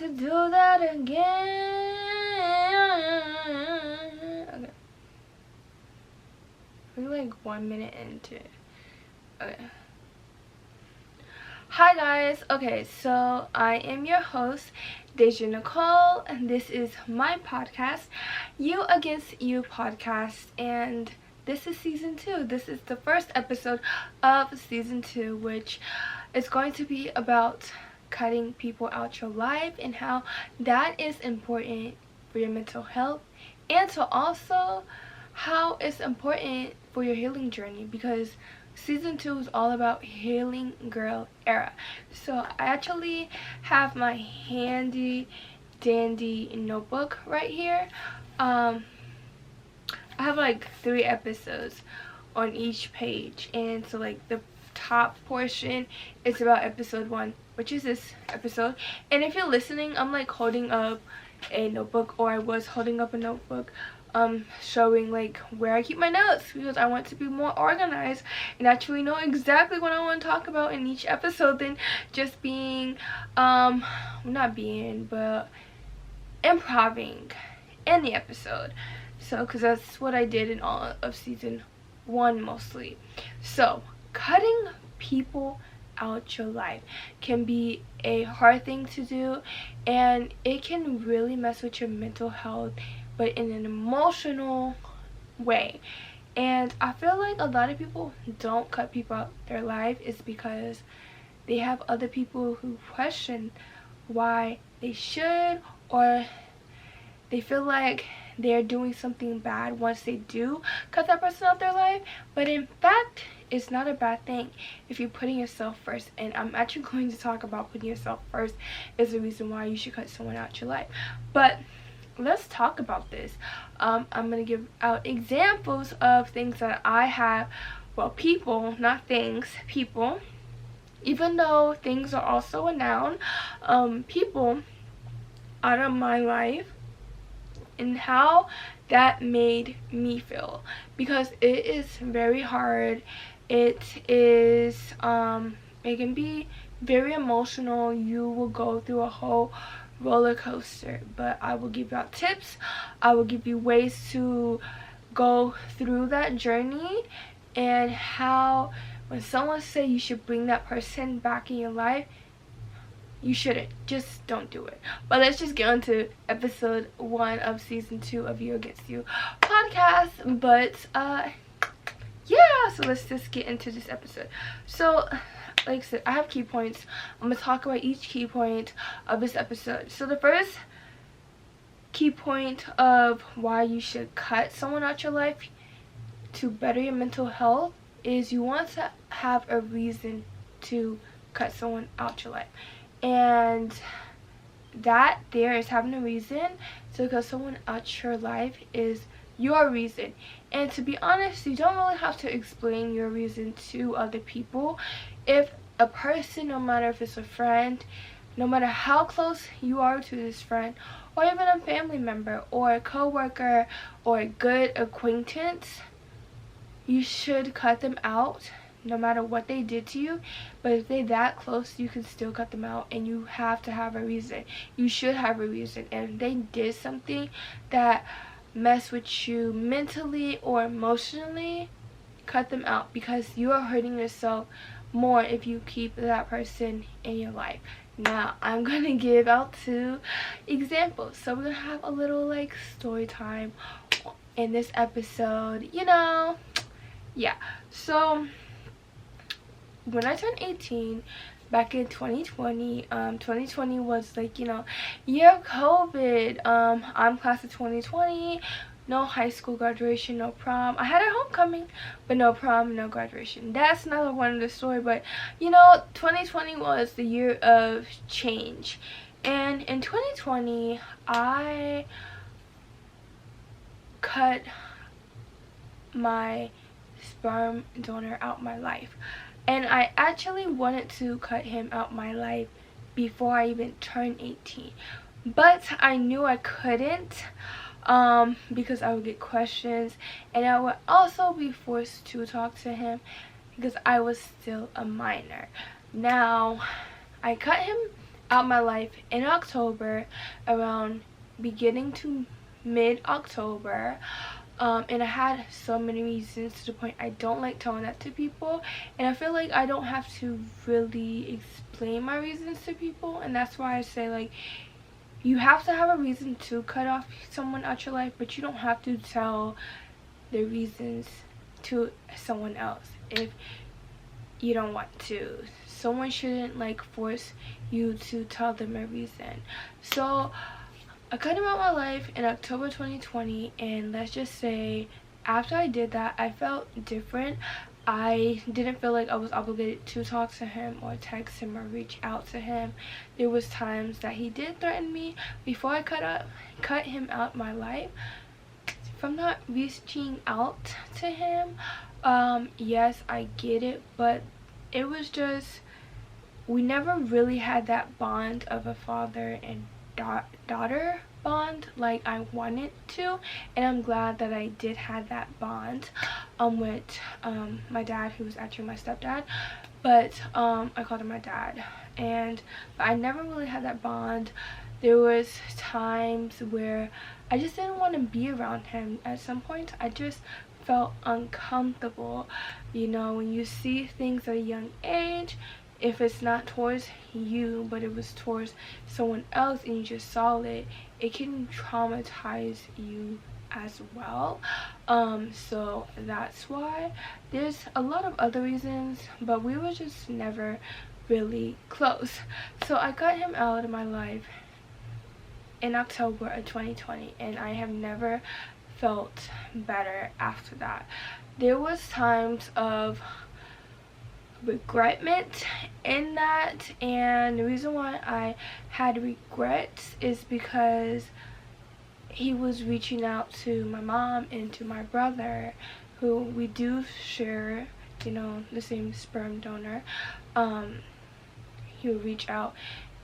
to do that again. Okay. We're like 1 minute into it. Okay. Hi guys. Okay, so I am your host, Deja Nicole, and this is my podcast, You Against You podcast, and this is season 2. This is the first episode of season 2, which is going to be about cutting people out your life and how that is important for your mental health, and to also how it's important for your healing journey, because season 2 is all about healing girl era. So I actually have my handy dandy notebook right here. I have like 3 episodes on each page, and so like the top portion is about episode 1, which is this episode. And if you're listening, I'm like holding up a notebook, or I was holding up a notebook, showing like where I keep my notes, because I want to be more organized and actually know exactly what I want to talk about in each episode than just being not being, but improving in the episode. So because that's what I did in all of season 1 mostly. So cutting people out your life can be a hard thing to do, and it can really mess with your mental health, but in an emotional way. And I feel like a lot of people don't cut people out their life is because they have other people who question why they should, or they feel like they're doing something bad once they do cut that person out their life. But in fact, it's not a bad thing if you're putting yourself first. And I'm actually going to talk about putting yourself first is the reason why you should cut someone out your life. But let's talk about this. I'm gonna give out examples of things that I have, well, people, not things, people, even though things are also a noun, people out of my life, and how that made me feel, because it is very hard. It is it can be very emotional. You will go through a whole roller coaster, but I will give you out tips. I will give you ways to go through that journey, and how when someone say you should bring that person back in your life, you shouldn't. Just don't do it. But let's just get on to episode 1 of season 2 of You Against You podcast. But yeah, so let's just get into this episode. So like I said, I have key points. I'm going to talk about each key point of this episode. So the first key point of why you should cut someone out your life to better your mental health is you want to have a reason to cut someone out your life. And that there is having a reason to cut someone out your life is your reason. And to be honest, you don't really have to explain your reason to other people. If a person, no matter if it's a friend, no matter how close you are to this friend, or even a family member or a co-worker or a good acquaintance, you should cut them out no matter what they did to you. But if they're that close, you can still cut them out, and you have to have a reason. You should have a reason. And if they did something that mess with you mentally or emotionally, cut them out, because you are hurting yourself more if you keep that person in your life. Now I'm gonna give out 2 examples. So we're gonna have a little like story time in this episode, you know. Yeah, so when I turned 18 back in 2020, 2020 was like, you know, year of COVID. I'm class of 2020. No high school graduation, no prom. I had a homecoming, but no prom, no graduation. That's another one of the story. But you know, 2020 was the year of change, and in 2020 I cut my sperm donor out my life. And I actually wanted to cut him out my life before I even turned 18, but I knew I couldn't, because I would get questions, and I would also be forced to talk to him because I was still a minor. Now I cut him out my life in October, around beginning to mid-October. And I had so many reasons, to the point I don't like telling that to people, and I feel like I don't have to really explain my reasons to people. And that's why I say, like, you have to have a reason to cut off someone out your life, but you don't have to tell the reasons to someone else if you don't want to. Someone shouldn't, like, force you to tell them a reason. So I cut him out of my life in October 2020, and let's just say after I did that, I felt different. I didn't feel like I was obligated to talk to him or text him or reach out to him. There was times that he did threaten me before I cut him out my life from not reaching out to him. Yes, I get it, but it was just, we never really had that bond of a father and daughter bond like I wanted to, and I'm glad that I did have that bond with my dad, who was actually my stepdad, but I called him my dad, but I never really had that bond. There was times where I just didn't want to be around him. At some point I just felt uncomfortable. You know, when you see things at a young age, if it's not towards you but it was towards someone else and you just saw it, it can traumatize you as well. So that's why. There's a lot of other reasons, but we were just never really close. So I got him out of my life in October of 2020, and I have never felt better after that. There was times of regretment in that, and the reason why I had regrets is because he was reaching out to my mom and to my brother, who we do share, you know, the same sperm donor. He would reach out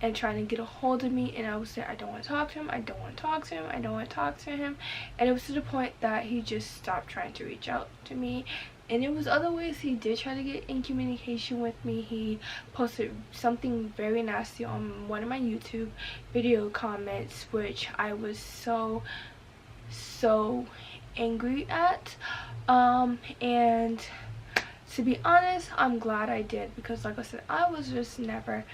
and trying to get a hold of me, and I would say, I don't want to talk to him, I don't want to talk to him, I don't want to talk to him. And it was to the point that he just stopped trying to reach out to me. And it was other ways he did try to get in communication with me. He posted something very nasty on one of my YouTube video comments, which I was so angry at. And to be honest, I'm glad I did, because like I said, I was just never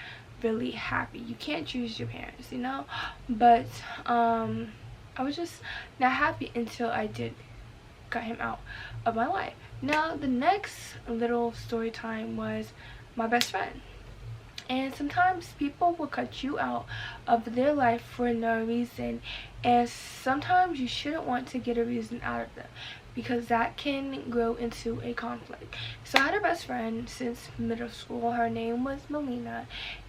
really happy. You can't choose your parents, you know, but I was just not happy until I did cut him out of my life. Now the next little story time was my best friend. And sometimes people will cut you out of their life for no reason, and sometimes you shouldn't want to get a reason out of them, because that can grow into a conflict. So I had a best friend since middle school. Her name was Melina,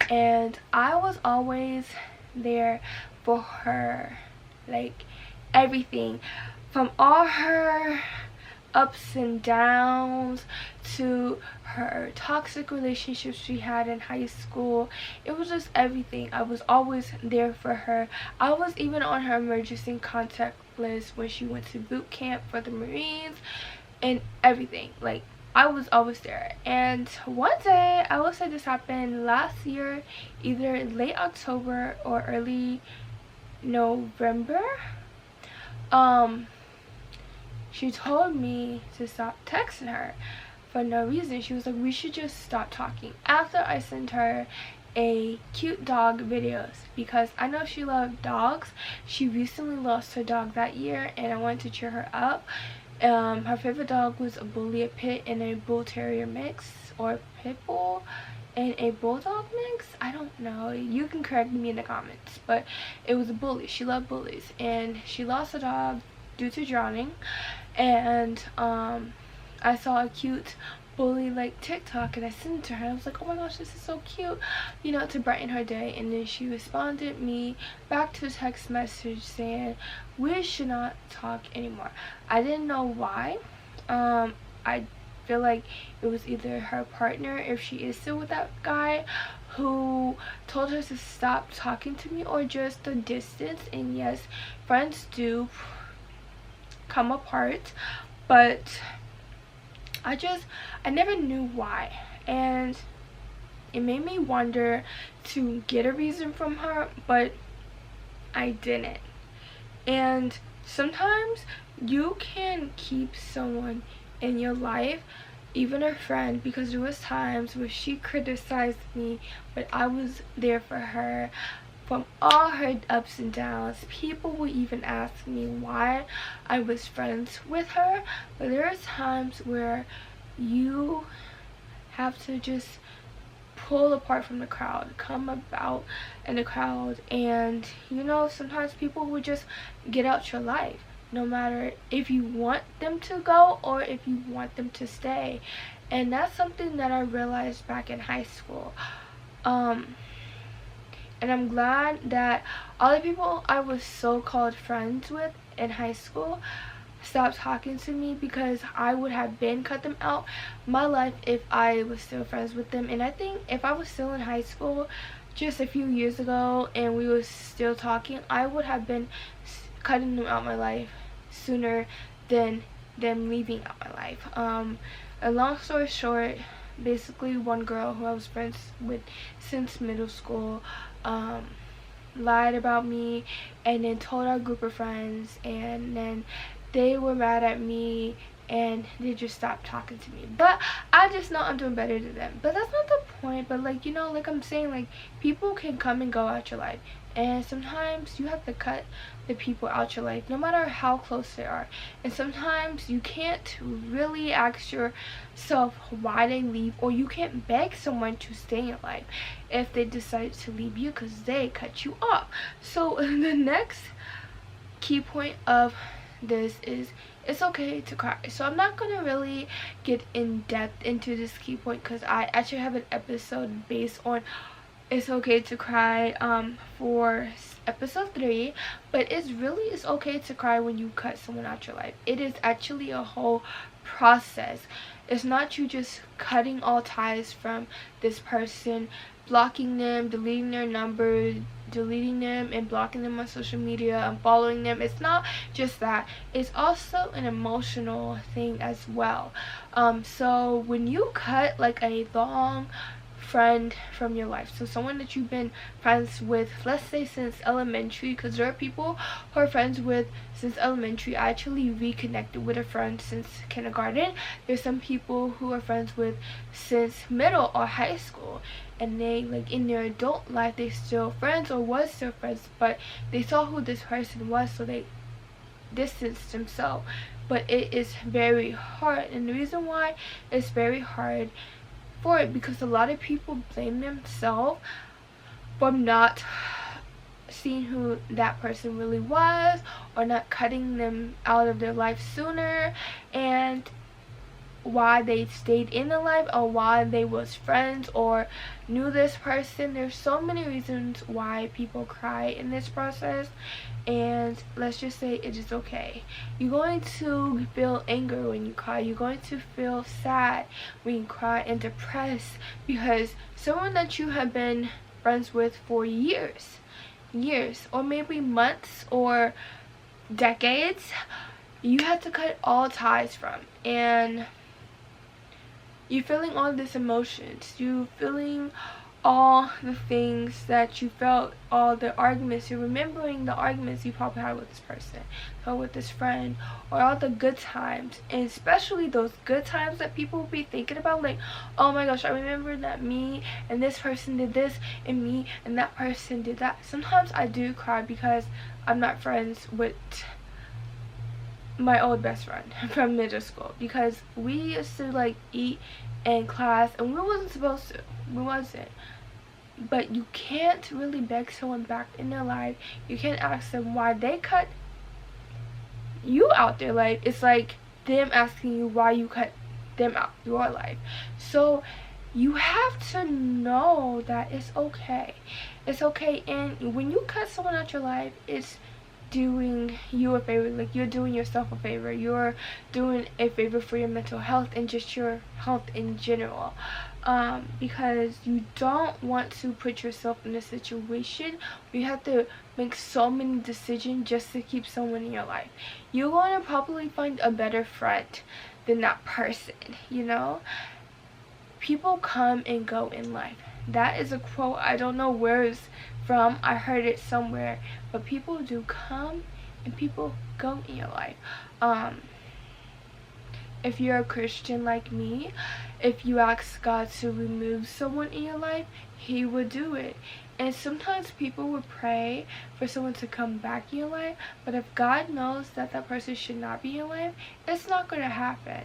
and I was always there for her, like everything, from all her ups and downs to her toxic relationships she had in high school. It was just everything. I was always there for her. I was even on her emergency contact list when she went to boot camp for the Marines and everything. Like, I was always there. And one day, I will say this happened last year, either late October or early November. She told me to stop texting her for no reason. She was like, we should just stop talking. After I sent her a cute dog videos, because I know she loved dogs. She recently lost her dog that year, and I wanted to cheer her up. Her favorite dog was a bully, a pit, and a bull terrier mix, or pit bull and a bulldog mix. I don't know, you can correct me in the comments, but it was a bully. She loved bullies, and she lost a dog due to drowning. And I saw a cute bully like TikTok, and I sent it to her. I was like, oh my gosh, this is so cute, you know, to brighten her day. And then she responded me back to a text message saying we should not talk anymore. I didn't know why. I feel like it was either her partner, if she is still with that guy, who told her to stop talking to me, or just the distance. And yes, friends do come apart, but I never knew why. And It made me wonder to get a reason from her, but I didn't. And sometimes you can keep someone in your life, even a friend, because there was times where she criticized me, but I was there for her from all her ups and downs. People would even ask me why I was friends with her, but there are times where you have to just pull apart from the crowd, come about in the crowd, and sometimes people will just get out your life, no matter if you want them to go or if you want them to stay. And that's something that I realized back in high school. And I'm glad that all the people I was so-called friends with in high school stopped talking to me, because I would have been cut them out my life if I was still friends with them. And I think if I was still in high school just a few years ago and we were still talking, I would have been cutting them out my life sooner than them leaving out my life. A long story short, basically one girl who I was friends with since middle school lied about me and then told our group of friends, and then they were mad at me and they just stopped talking to me. But I just know I'm doing better than them. But that's not the point. But like I'm saying, like, people can come and go out your life, and sometimes you have to cut the people out your life no matter how close they are. And sometimes you can't really ask yourself why they leave, or you can't beg someone to stay in your life if they decide to leave you because they cut you off. So the next key point of this is it's okay to cry. So I'm not gonna really get in depth into this key point because I actually have an episode based on it's okay to cry for episode 3, but it's okay to cry when you cut someone out your life. It is actually a whole process. It's not you just cutting all ties from this person, blocking them, deleting their number, deleting them and blocking them on social media, and following them. It's not just that. It's also an emotional thing as well. So when you cut like a long friend from your life, so someone that you've been friends with, let's say since elementary, because there are people who are friends with since elementary. I actually reconnected with a friend since kindergarten. There's some people who are friends with since middle or high school, and they, like, in their adult life they still friends or was still friends, but they saw who this person was, so they distanced themselves. But it is very hard, and the reason why it's very hard for it, because a lot of people blame themselves for not seeing who that person really was, or not cutting them out of their life sooner, and why they stayed in the life, or why they was friends or knew this person. There's so many reasons why people cry in this process, and let's just say it is okay. You're going to feel anger when you cry. You're going to feel sad when you cry, and depressed, because someone that you have been friends with for years, or maybe months or decades, you had to cut all ties from, and you're feeling all these emotions. You're feeling all the things that you felt, all the arguments. You're remembering the arguments you probably had with this person or with this friend, or all the good times, and especially those good times that people will be thinking about, like, oh my gosh, I remember that me and this person did this, and me and that person did that. Sometimes I do cry because I'm not friends with my old best friend from middle school, because we used to like eat in class and we wasn't supposed to. We wasn't. But you can't really beg someone back in their life. You can't ask them why they cut you out their life. It's like them asking you why you cut them out your life. So you have to know that it's okay. It's okay. And when you cut someone out your life, it's doing you a favor. Like, you're doing yourself a favor. You're doing a favor for your mental health and just your health in general, because you don't want to put yourself in a situation where you have to make so many decisions just to keep someone in your life. You're going to probably find a better friend than that person. People come and go in life. That is a quote. I don't know where it's from. I heard it somewhere. But people do come and people go in your life. If you're a Christian like me, if you ask God to remove someone in your life, He would do it. And sometimes people would pray for someone to come back in your life, but if God knows that that person should not be in your life, it's not going to happen.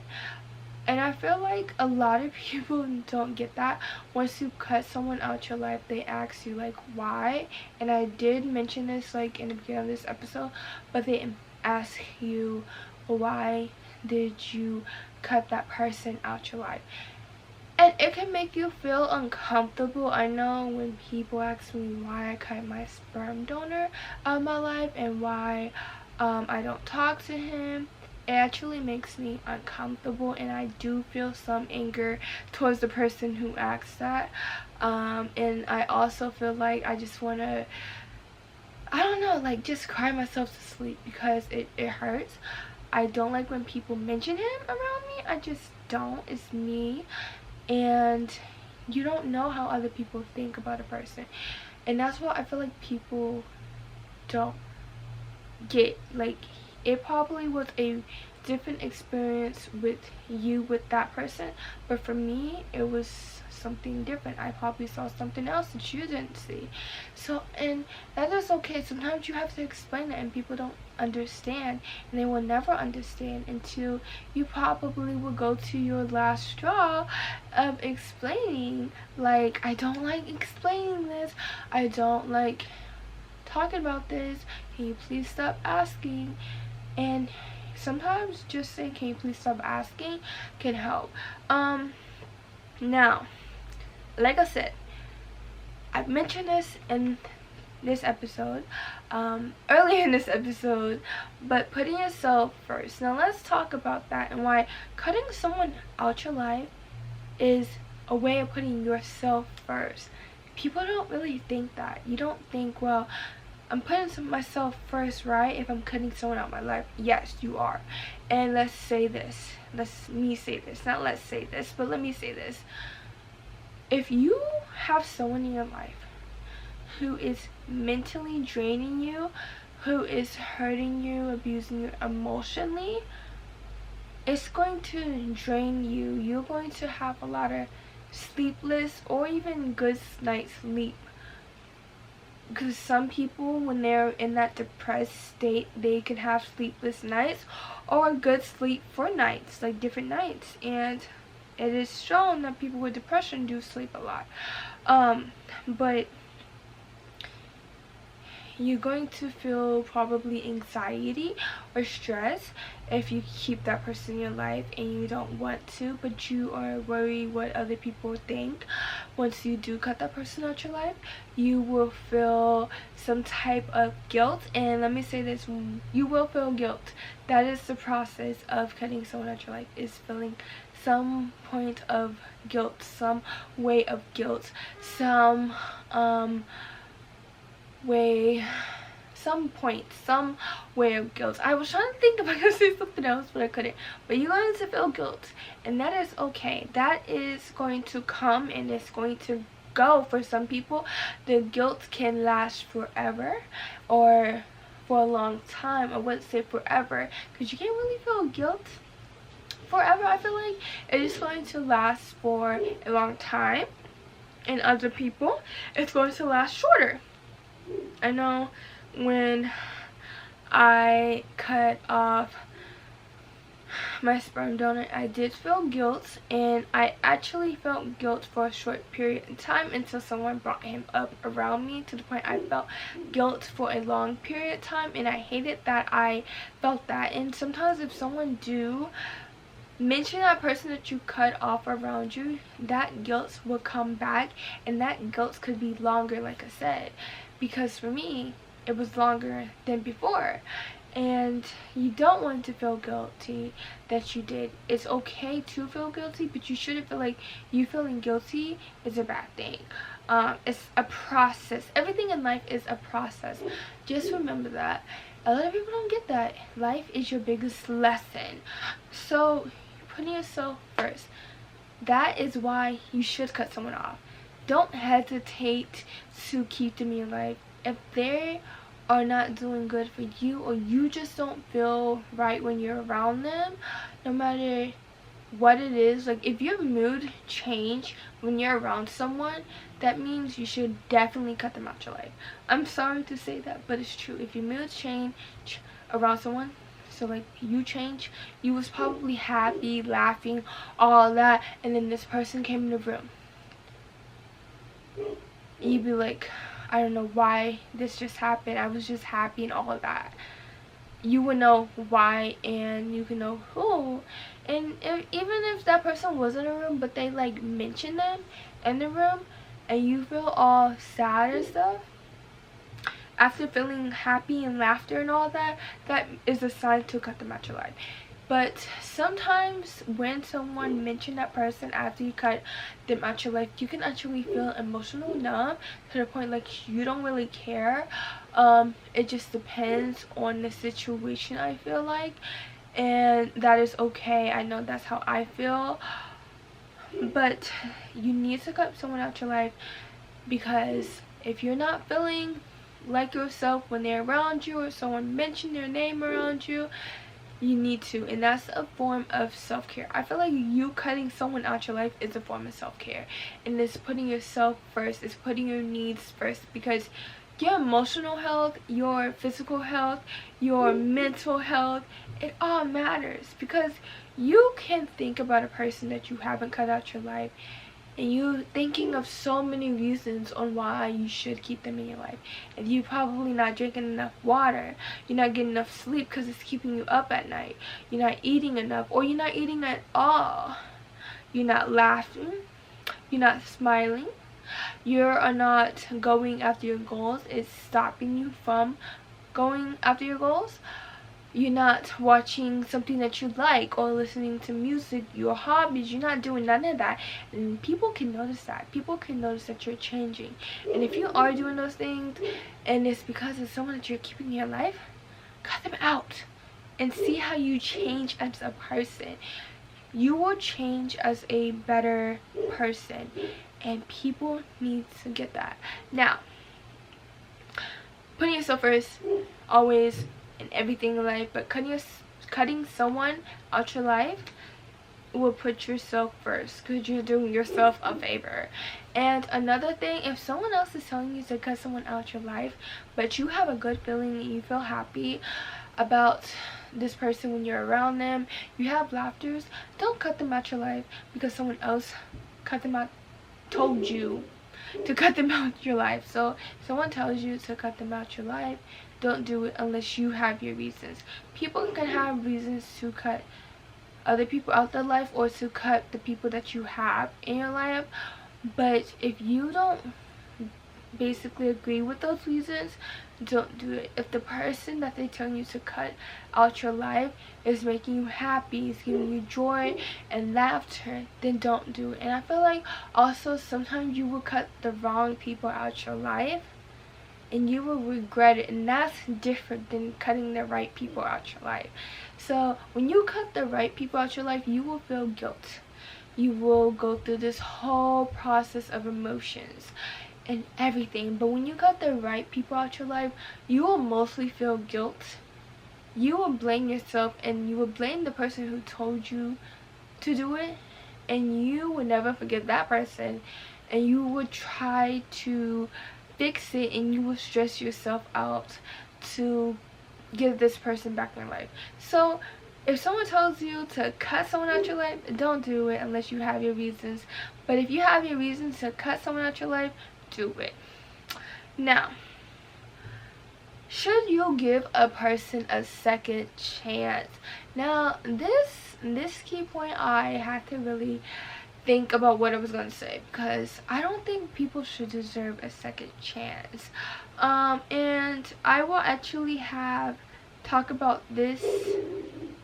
And I feel like a lot of people don't get that. Once you cut someone out your life, they ask you like why. And I did mention this like in the beginning of this episode, but they ask you why did you cut that person out your life. And it can make you feel uncomfortable. I know when people ask me why I cut my sperm donor out of my life and why I don't talk to him, it actually makes me uncomfortable, and I do feel some anger towards the person who asked that. And I also feel like I just want to, I don't know, like just cry myself to sleep because it hurts. I don't like when people mention him around me. I just don't. It's me. And you don't know how other people think about a person. And that's why I feel like people don't get, like, it probably was a different experience with you with that person, but for me it was something different. I probably saw something else that you didn't see. So, and that is okay. Sometimes you have to explain it and people don't understand, and they will never understand until you probably will go to your last straw of explaining, like, I don't like explaining this, I don't like talking about this, can you please stop asking? And sometimes just saying can you please stop asking can help. Now, like I said, I've mentioned this in this episode, earlier in this episode, but putting yourself first. Now let's talk about that and why cutting someone out your life is a way of putting yourself first. People don't really think that. You don't think, well, I'm putting myself first, right? If I'm cutting someone out of my life, yes, you are. And let's say this. Let me say this. Not let's say this, but let me say this. If you have someone in your life who is mentally draining you, who is hurting you, abusing you emotionally, it's going to drain you. You're going to have a lot of sleepless or even good night's sleep. Because some people, when they're in that depressed state, they can have sleepless nights or good sleep for nights, like different nights. And it is shown that people with depression do sleep a lot. But you're going to feel probably anxiety or stress if you keep that person in your life and you don't want to, but you are worried what other people think. Once you do cut that person out your life, you will feel some type of guilt. And let me say this, you will feel guilt. That is the process of cutting someone out your life, is feeling some point of guilt, some way of guilt, some way of guilt. I was trying to think if I could say something else, but I couldn't. But you're going to feel guilt, and that is okay. That is going to come and it's going to go. For some people, the guilt can last forever or for a long time. I wouldn't say forever because you can't really feel guilt forever. I feel like it is going to last for a long time, and other people it's going to last shorter. I know when I cut off my sperm donor, I did feel guilt, and I actually felt guilt for a short period of time until someone brought him up around me, to the point I felt guilt for a long period of time, and I hated that I felt that. And sometimes if someone do mention that person that you cut off around you, that guilt will come back, and that guilt could be longer, like I said, because for me it was longer than before. And you don't want to feel guilty that you did. It's okay to feel guilty, but you shouldn't feel like you feeling guilty is a bad thing. It's a process. Everything in life is a process. Just remember that. A lot of people don't get that. Life is your biggest lesson. So putting yourself first, that is why you should cut someone off. don't hesitate to keep them in your life. If they are not doing good for you, or you just don't feel right when you're around them, no matter what it is, like if your mood change when you're around someone, that means you should definitely cut them out your life. I'm sorry to say that, but it's true. If your mood change around someone, so like you change, you was probably happy, laughing, all that, and then this person came in the room, you'd be like, I don't know why this just happened, I was just happy and all of that. You would know why, and you can know who. And even if that person was in a room but they like mention them in the room and you feel all sad and stuff, after feeling happy and laughter and all that, that is a sign to cut them out your life. But sometimes when someone mentioned that person after you cut them out your life, you can actually feel emotional numb to the point like you don't really care. It just depends on the situation, I feel like, and that is okay. I know that's how I feel, but you need to cut someone out your life, because if you're not feeling like yourself when they're around you, or someone mentioned their name around you, you need to, and that's a form of self-care. I feel like you cutting someone out your life is a form of self-care, and it's putting yourself first, it's putting your needs first, because your emotional health, your physical health, your mental health, it all matters. Because you can think about a person that you haven't cut out your life, and you thinking of so many reasons on why you should keep them in your life. If you're probably not drinking enough water, you're not getting enough sleep because it's keeping you up at night, you're not eating enough, or you're not eating at all, you're not laughing, you're not smiling, you are not going after your goals, it's stopping you from going after your goals, you're not watching something that you like or listening to music, your hobbies, you're not doing none of that, and people can notice that. People can notice that you're changing. And if you are doing those things and it's because of someone that you're keeping in your life, cut them out and see how you change as a person. You will change as a better person, and people need to get that. Now, putting yourself first, always, in everything in life, but cutting someone out your life will put yourself first, because you're doing yourself a favor. And another thing, if someone else is telling you to cut someone out your life, but you have a good feeling and you feel happy about this person when you're around them, you have laughters, don't cut them out your life because someone else cut them out, told you to cut them out your life. So if someone tells you to cut them out your life, don't do it unless you have your reasons. People can have reasons to cut other people out their life, or to cut the people that you have in your life, but if you don't basically agree with those reasons, don't do it. If the person that they're telling you to cut out your life is making you happy, is giving you joy and laughter, then don't do it. And I feel like also sometimes you will cut the wrong people out your life and you will regret it, and that's different than cutting the right people out your life. So when you cut the right people out your life, you will feel guilt. You will go through this whole process of emotions and everything. But when you cut the right people out your life, you will mostly feel guilt. You will blame yourself, and you will blame the person who told you to do it, and you will never forgive that person, and you will try to fix it, and you will stress yourself out to get this person back in your life. So if someone tells you to cut someone out your life, don't do it unless you have your reasons. But if you have your reasons to cut someone out your life, do it. Now, should you give a person a second chance? Now, this key point, I had to really think about what I was going to say, because I don't think people should deserve a second chance. And I will actually talk about this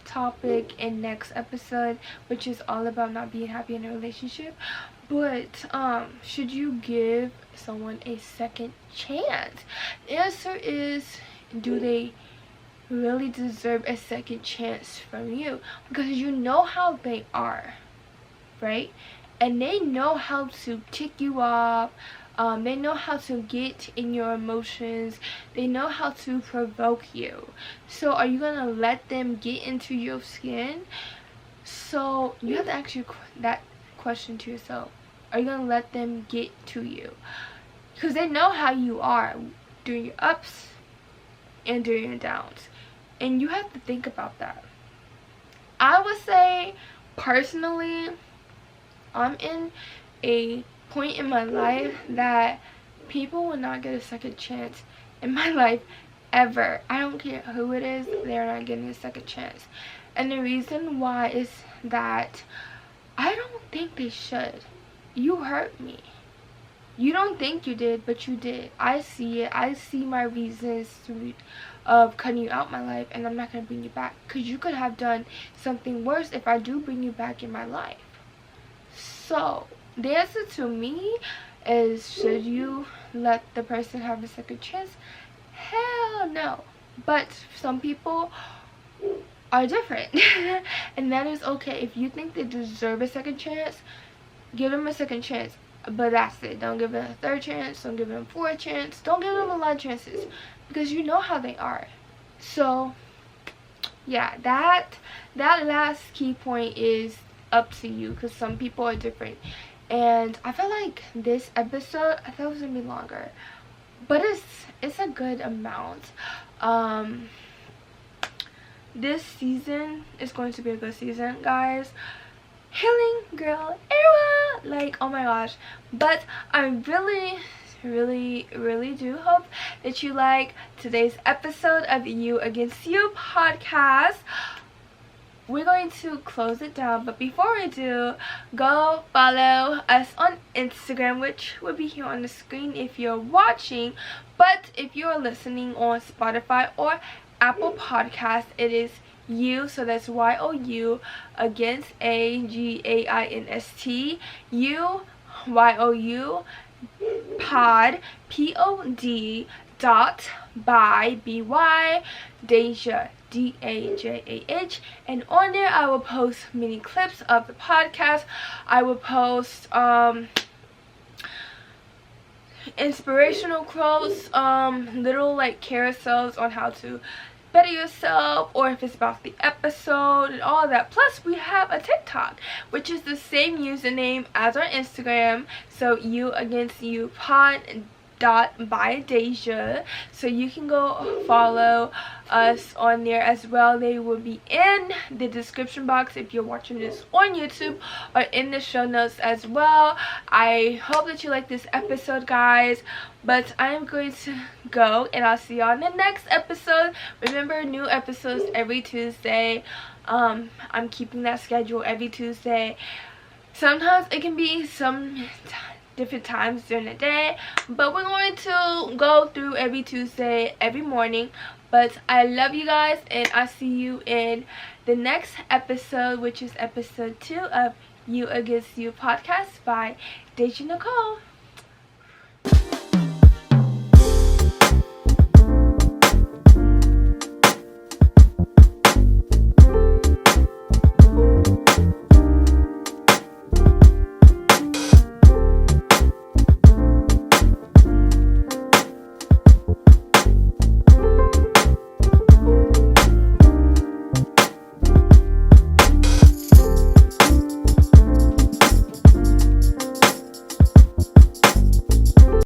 topic in next episode, which is all about not being happy in a relationship. But should you give someone a second chance? The answer is, do they really deserve a second chance from you? Because you know how they are, right? and they know how to tick you off. They know how to get in your emotions. They know how to provoke you. So are you gonna let them get into your skin? So you have to ask that question to yourself. Are you gonna let them get to you? Because they know how you are during your ups and during your downs, and you have to think about that. I would say personally, I'm in a point in my life that people will not get a second chance in my life ever. I don't care who it is, they're not getting a second chance. And the reason why is that I don't think they should. You hurt me. You don't think you did, but you did. I see it. I see my reasons of cutting you out my life, and I'm not going to bring you back. Because you could have done something worse if I do bring you back in my life. So the answer to me is, should you let the person have a second chance? Hell no. But some people are different. And that is okay. If you think they deserve a second chance, give them a second chance. But that's it. Don't give them a third chance. Don't give them a fourth chance. Don't give them a lot of chances. Because you know how they are. So yeah, that last key point is up to you. Because some people are different. And I feel like this episode, I thought it was gonna be longer, but it's a good amount. This season is going to be a good season, guys. Healing girl era, like, oh my gosh. But I really do hope that you like today's episode of You Against You podcast. We're going to close it down, but before we do, go follow us on Instagram, which will be here on the screen if you're watching. But if you're listening on Spotify or Apple Podcasts, it is You, so that's YOU against AGAINST, YOU pod POD dot by BY Deja DAJAH, and on there I will post mini clips of the podcast. I will post inspirational quotes, little like carousels on how to better yourself, or if it's about the episode and all that. Plus we have a TikTok, which is the same username as our Instagram, so You Against You pod dot by Deja, so you can go follow us on there as well. They will be in the description box if you're watching this on YouTube, or in the show notes as well. I hope that you like this episode, guys, but I am going to go, and I'll see y'all in the next episode. Remember, new episodes every Tuesday. I'm keeping that schedule every Tuesday. Sometimes it can be some different times during the day, but we're going to go through every Tuesday, every morning. But I love you guys, and I'll see you in the next episode, which is episode 2 of You Against You podcast by Deja Nicole.